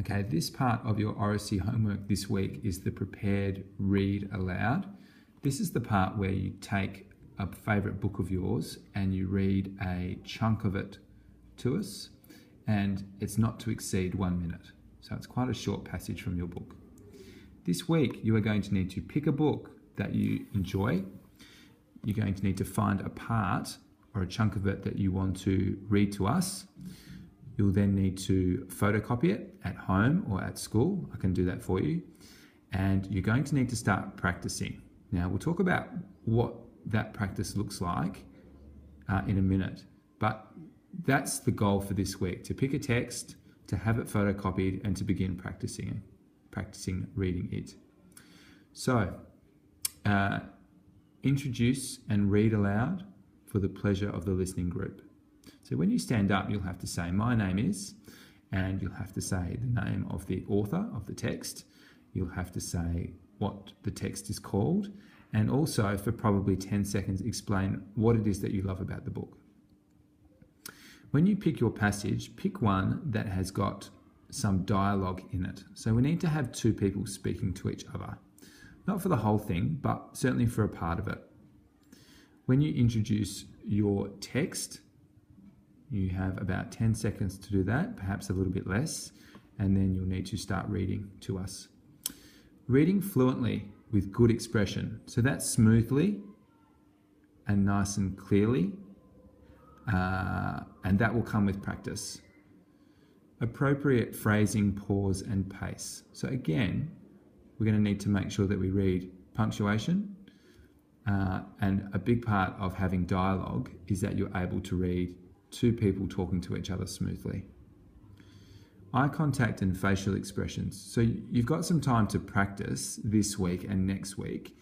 Okay, this part of your Oracy homework this week is the prepared read aloud. This is the part where you take a favourite book of yours and you read a chunk of it to us, and it's not to exceed 1 minute. So it's quite a short passage from your book. This week you are going to need to pick a book that you enjoy. You're going to need to find a part or a chunk of it that you want to read to us. You'll then need to photocopy it at home or at school. I can do that for you. And you're going to need to start practicing. Now, we'll talk about what that practice looks like in a minute. But that's the goal for this week, to pick a text, to have it photocopied, and to begin practicing reading it. So, introduce and read aloud for the pleasure of the listening group. So when you stand up, you'll have to say, "My name is," and you'll have to say the name of the author of the text. You'll have to say what the text is called, and also for probably 10 seconds, explain what it is that you love about the book. When you pick your passage, pick one that has got some dialogue in it. So we need to have two people speaking to each other. Not for the whole thing, but certainly for a part of it. When you introduce your text, you have about 10 seconds to do that, perhaps a little bit less, and then you'll need to start reading to us. Reading fluently with good expression. So that's smoothly and nice and clearly, and that will come with practice. Appropriate phrasing, pause, and pace. So again, we're going to need to make sure that we read punctuation, and a big part of having dialogue is that you're able to read two people talking to each other smoothly. Eye contact and facial expressions. So you've got some time to practice this week and next week.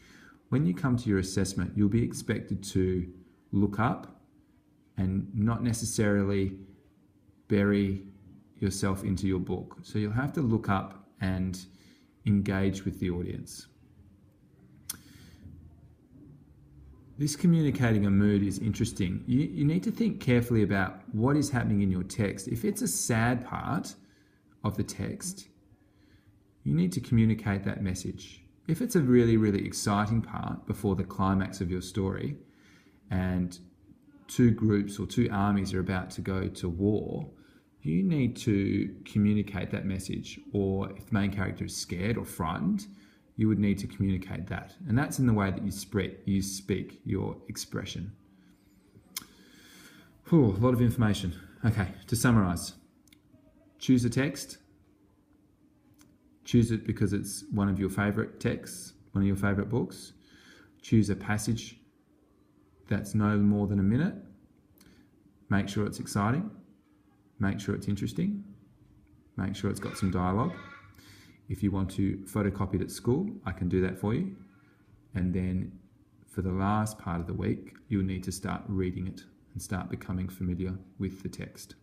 When you come to your assessment, you'll be expected to look up and not necessarily bury yourself into your book. So you'll have to look up and engage with the audience. This communicating a mood is interesting. You need to think carefully about what is happening in your text. If it's a sad part of the text, you need to communicate that message. If it's a really, really exciting part before the climax of your story, and two groups or two armies are about to go to war, you need to communicate that message. Or if the main character is scared or frightened, you would need to communicate that. And that's in the way that you speak your expression. A lot of information. Okay, to summarize. Choose a text. Choose it because it's one of your favorite texts, one of your favorite books. Choose a passage that's no more than a minute. Make sure it's exciting. Make sure it's interesting. Make sure it's got some dialogue. If you want to photocopy it at school, I can do that for you. And then for the last part of the week, you'll need to start reading it and start becoming familiar with the text.